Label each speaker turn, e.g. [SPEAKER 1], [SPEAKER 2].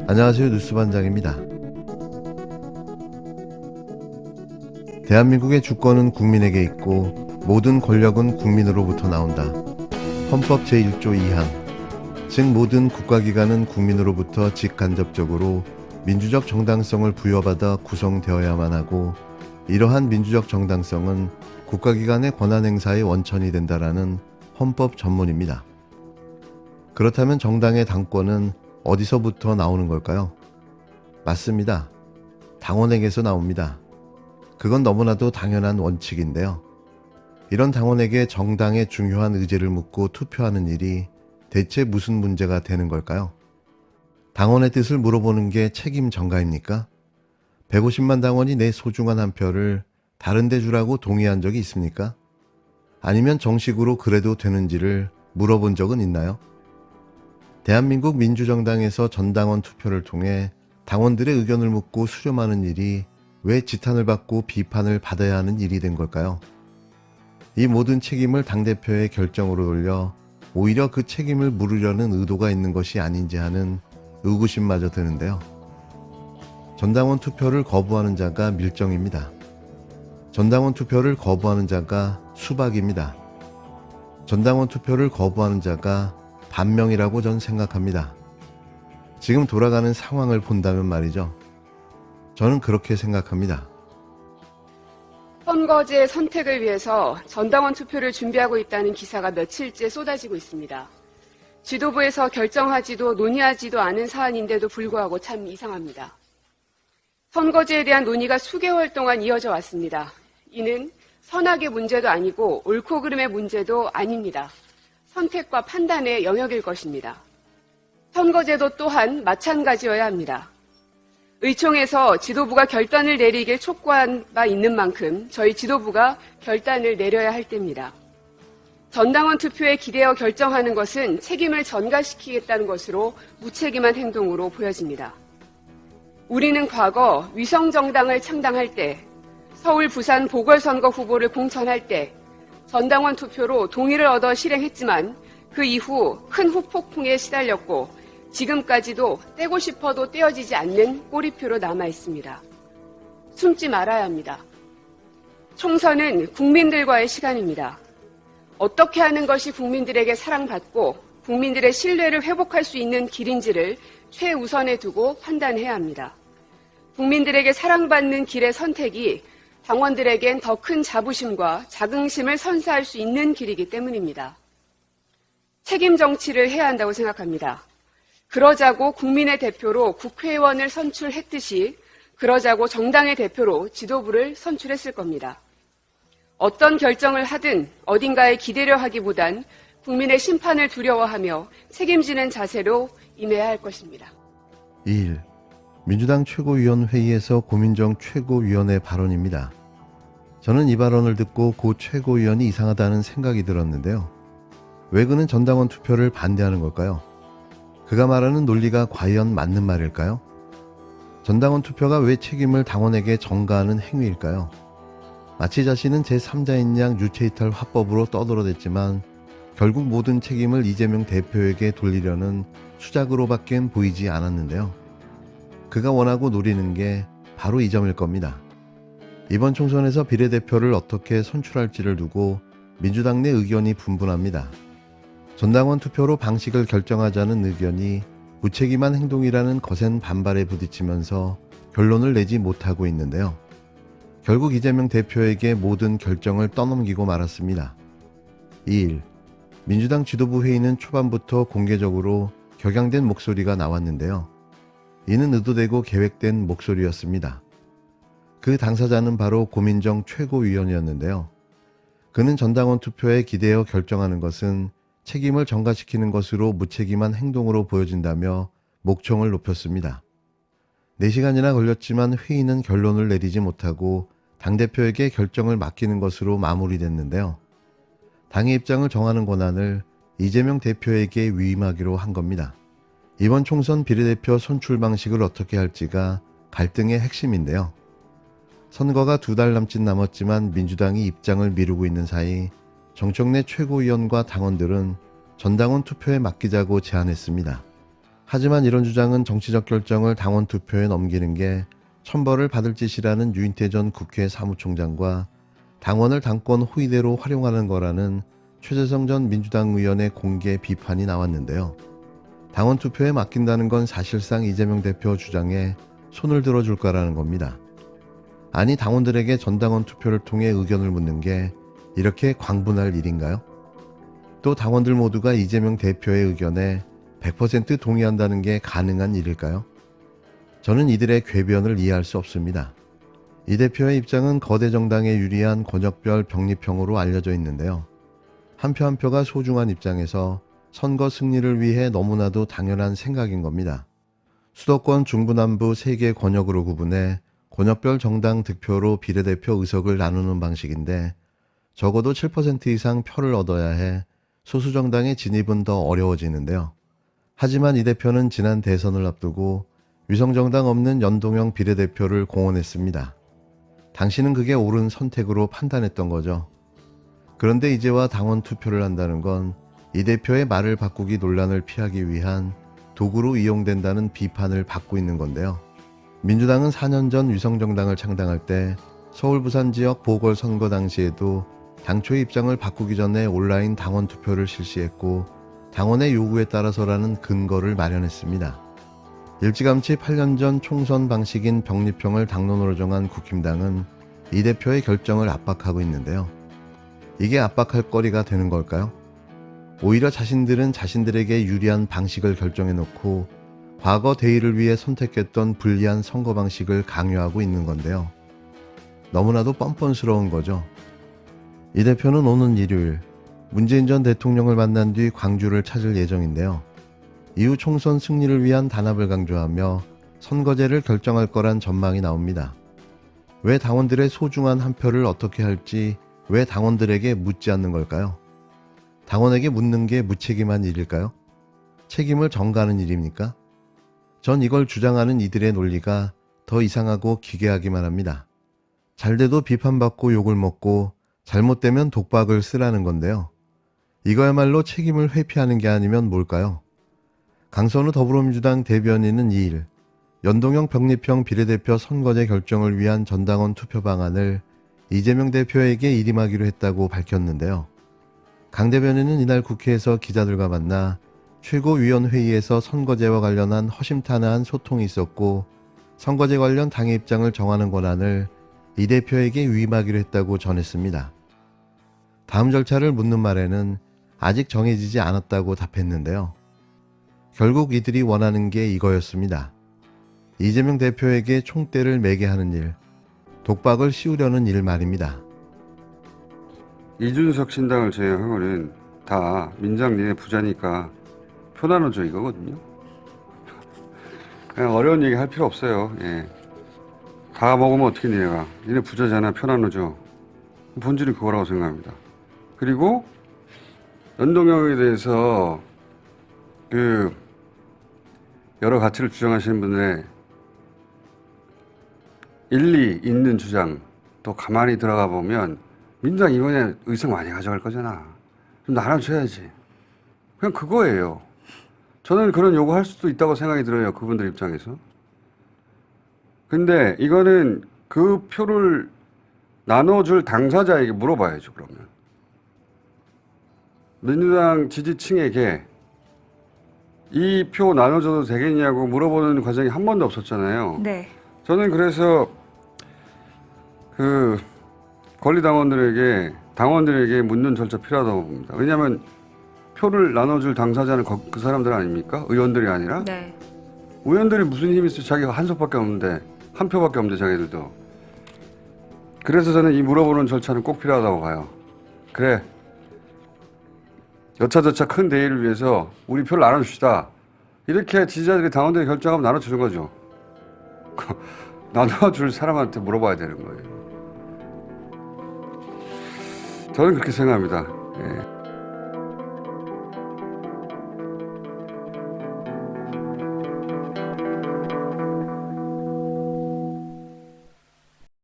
[SPEAKER 1] 안녕하세요. 뉴스반장입니다. 대한민국의 주권은 국민에게 있고 모든 권력은 국민으로부터 나온다. 헌법 제1조 2항. 즉 모든 국가기관은 국민으로부터 직간접적으로 민주적 정당성을 부여받아 구성되어야만 하고 이러한 민주적 정당성은 국가기관의 권한 행사의 원천이 된다라는 헌법 전문입니다. 그렇다면 정당의 당권은 어디서부터 나오는 걸까요? 맞습니다. 당원에게서 나옵니다. 그건 너무나도 당연한 원칙인데요. 이런 당원에게 정당의 중요한 의제를 묻고 투표하는 일이 대체 무슨 문제가 되는 걸까요? 당원의 뜻을 물어보는 게 책임 전가입니까? 150만 당원이 내 소중한 한 표를 다른 데 주라고 동의한 적이 있습니까? 아니면 정식으로 그래도 되는지를 물어본 적은 있나요? 대한민국 민주정당에서 전당원 투표를 통해 당원들의 의견을 묻고 수렴하는 일이 왜 지탄을 받고 비판을 받아야 하는 일이 된 걸까요? 이 모든 책임을 당대표의 결정으로 돌려 오히려 그 책임을 물으려는 의도가 있는 것이 아닌지 하는 의구심마저 드는데요. 전당원 투표를 거부하는 자가 밀정입니다. 전당원 투표를 거부하는 자가 수박입니다. 전당원 투표를 거부하는 자가 반명이라고 전 생각합니다. 지금 돌아가는 상황을 본다면 말이죠. 저는 그렇게 생각합니다.
[SPEAKER 2] 선거제 선택을 위해서 전당원 투표를 준비하고 있다는 기사가 며칠째 쏟아지고 있습니다. 지도부에서 결정하지도 논의하지도 않은 사안인데도 불구하고 참 이상합니다. 선거제에 대한 논의가 수개월 동안 이어져 왔습니다. 이는 선악의 문제도 아니고 옳고 그름의 문제도 아닙니다. 선택과 판단의 영역일 것입니다. 선거제도 또한 마찬가지여야 합니다. 의총에서 지도부가 결단을 내리길 촉구한 바 있는 만큼 저희 지도부가 결단을 내려야 할 때입니다. 전당원 투표에 기대어 결정하는 것은 책임을 전가시키겠다는 것으로 무책임한 행동으로 보여집니다. 우리는 과거 위성정당을 창당할 때, 서울, 부산 보궐선거 후보를 공천할 때 전당원 투표로 동의를 얻어 실행했지만 그 이후 큰 후폭풍에 시달렸고 지금까지도 떼고 싶어도 떼어지지 않는 꼬리표로 남아 있습니다. 숨지 말아야 합니다. 총선은 국민들과의 시간입니다. 어떻게 하는 것이 국민들에게 사랑받고 국민들의 신뢰를 회복할 수 있는 길인지를 최우선에 두고 판단해야 합니다. 국민들에게 사랑받는 길의 선택이 당원들에겐 더 큰 자부심과 자긍심을 선사할 수 있는 길이기 때문입니다. 책임 정치를 해야 한다고 생각합니다. 그러자고 국민의 대표로 국회의원을 선출했듯이 그러자고 정당의 대표로 지도부를 선출했을 겁니다. 어떤 결정을 하든 어딘가에 기대려 하기보단 국민의 심판을 두려워하며 책임지는 자세로 임해야 할 것입니다.
[SPEAKER 1] 2일 민주당 최고위원회의에서 고민정 최고위원의 발언입니다. 저는 이 발언을 듣고 고 최고위원이 이상하다는 생각이 들었는데요. 왜 그는 전당원 투표를 반대하는 걸까요? 그가 말하는 논리가 과연 맞는 말일까요? 전당원 투표가 왜 책임을 당원에게 전가하는 행위일까요? 마치 자신은 제3자인 양 유체이탈 화법으로 떠들어댔지만 결국 모든 책임을 이재명 대표에게 돌리려는 수작으로밖엔 보이지 않았는데요. 그가 원하고 노리는 게 바로 이 점일 겁니다. 이번 총선에서 비례대표를 어떻게 선출할지를 두고 민주당 내 의견이 분분합니다. 전당원 투표로 방식을 결정하자는 의견이 무책임한 행동이라는 거센 반발에 부딪히면서 결론을 내지 못하고 있는데요. 결국 이재명 대표에게 모든 결정을 떠넘기고 말았습니다. 2일 민주당 지도부 회의는 초반부터 공개적으로 격양된 목소리가 나왔는데요. 이는 의도되고 계획된 목소리였습니다. 그 당사자는 바로 고민정 최고위원이었는데요. 그는 전당원 투표에 기대어 결정하는 것은 책임을 전가시키는 것으로 무책임한 행동으로 보여진다며 목청을 높였습니다. 4시간이나 걸렸지만 회의는 결론을 내리지 못하고 당대표에게 결정을 맡기는 것으로 마무리됐는데요. 당의 입장을 정하는 권한을 이재명 대표에게 위임하기로 한 겁니다. 이번 총선 비례대표 선출 방식을 어떻게 할지가 갈등의 핵심인데요. 선거가 2달 남짓 남았지만 민주당이 입장을 미루고 있는 사이 정청래 최고위원과 당원들은 전당원 투표에 맡기자고 제안했습니다. 하지만 이런 주장은 정치적 결정을 당원 투표에 넘기는 게 천벌을 받을 짓이라는 유인태 전 국회 사무총장과 당원을 당권 호위대로 활용하는 거라는 최재성 전 민주당 의원의 공개 비판이 나왔는데요. 당원 투표에 맡긴다는 건 사실상 이재명 대표 주장에 손을 들어줄 거라는 겁니다. 아니, 당원들에게 전당원 투표를 통해 의견을 묻는 게 이렇게 광분할 일인가요? 또 당원들 모두가 이재명 대표의 의견에 100% 동의한다는 게 가능한 일일까요? 저는 이들의 궤변을 이해할 수 없습니다. 이 대표의 입장은 거대 정당에 유리한 권역별 병립형으로 알려져 있는데요. 한 표 한 표가 소중한 입장에서 선거 승리를 위해 너무나도 당연한 생각인 겁니다. 수도권 중부남부 3개 권역으로 구분해 권역별 정당 득표로 비례대표 의석을 나누는 방식인데 적어도 7% 이상 표를 얻어야 해 소수 정당의 진입은 더 어려워지는데요. 하지만 이 대표는 지난 대선을 앞두고 위성정당 없는 연동형 비례대표를 공언했습니다. 당신은 그게 옳은 선택으로 판단했던 거죠. 그런데 이제와 당원 투표를 한다는 건 이 대표의 말을 바꾸기 논란을 피하기 위한 도구로 이용된다는 비판을 받고 있는 건데요. 민주당은 4년 전 위성정당을 창당할 때 서울 부산 지역 보궐선거 당시에도 당초의 입장을 바꾸기 전에 온라인 당원 투표를 실시했고 당원의 요구에 따라서라는 근거를 마련했습니다. 일찌감치 8년 전 총선 방식인 병립형을 당론으로 정한 국힘당은 이 대표의 결정을 압박하고 있는데요. 이게 압박할 거리가 되는 걸까요? 오히려 자신들은 자신들에게 유리한 방식을 결정해놓고 과거 대의를 위해 선택했던 불리한 선거 방식을 강요하고 있는 건데요. 너무나도 뻔뻔스러운 거죠. 이 대표는 오는 일요일 문재인 전 대통령을 만난 뒤 광주를 찾을 예정인데요. 이후 총선 승리를 위한 단합을 강조하며 선거제를 결정할 거란 전망이 나옵니다. 왜 당원들의 소중한 한 표를 어떻게 할지 왜 당원들에게 묻지 않는 걸까요? 당원에게 묻는 게 무책임한 일일까요? 책임을 전가하는 일입니까? 전 이걸 주장하는 이들의 논리가 더 이상하고 기괴하기만 합니다. 잘돼도 비판받고 욕을 먹고 잘못되면 독박을 쓰라는 건데요. 이거야말로 책임을 회피하는 게 아니면 뭘까요? 강선우 더불어민주당 대변인은 2일 연동형 병립형 비례대표 선거제 결정을 위한 전당원 투표 방안을 이재명 대표에게 일임하기로 했다고 밝혔는데요. 강 대변인은 이날 국회에서 기자들과 만나 최고위원회의에서 선거제와 관련한 허심탄회한 소통이 있었고 선거제 관련 당의 입장을 정하는 권한을 이 대표에게 위임하기로 했다고 전했습니다. 다음 절차를 묻는 말에는 아직 정해지지 않았다고 답했는데요. 결국 이들이 원하는 게 이거였습니다. 이재명 대표에게 총대를 매게 하는 일, 독박을 씌우려는 일 말입니다.
[SPEAKER 3] 이준석 신당을 제외하고는 다 민장 니네 부자니까 표 나눠줘 이거거든요. 그냥 어려운 얘기 할 필요 없어요. 예. 다 먹으면 어떻게 니네가. 니네 부자잖아, 표 나눠줘. 본질이 그거라고 생각합니다. 그리고 연동형에 대해서 여러 가치를 주장하시는 분들의 일리 있는 주장 또 가만히 들어가 보면 민주당 이번에 의석 많이 가져갈 거잖아. 좀 나눠줘야지. 그냥 그거예요. 저는 그런 요구할 수도 있다고 생각이 들어요. 그분들 입장에서. 근데 이거는 그 표를 나눠줄 당사자에게 물어봐야죠. 그러면. 민주당 지지층에게 이 표 나눠줘도 되겠냐고 물어보는 과정이 한 번도 없었잖아요.
[SPEAKER 4] 네.
[SPEAKER 3] 저는 그래서 그 당원들에게 묻는 절차 필요하다고 봅니다. 왜냐하면 표를 나눠줄 당사자는 그 사람들 아닙니까? 의원들이 아니라.
[SPEAKER 4] 네.
[SPEAKER 3] 의원들이 무슨 힘이 있어? 자기가 한 석밖에 없는데, 한 표밖에 없는데 자기들도. 그래서 저는 이 물어보는 절차는 꼭 필요하다고 봐요. 그래. 여차저차 큰 대의를 위해서 우리 표를 나눠줍시다. 이렇게 지지자들이 당원들이 결정하면 나눠주는 거죠. 나눠줄 사람한테 물어봐야 되는 거예요. 저는 그렇게 생각합니다. 예.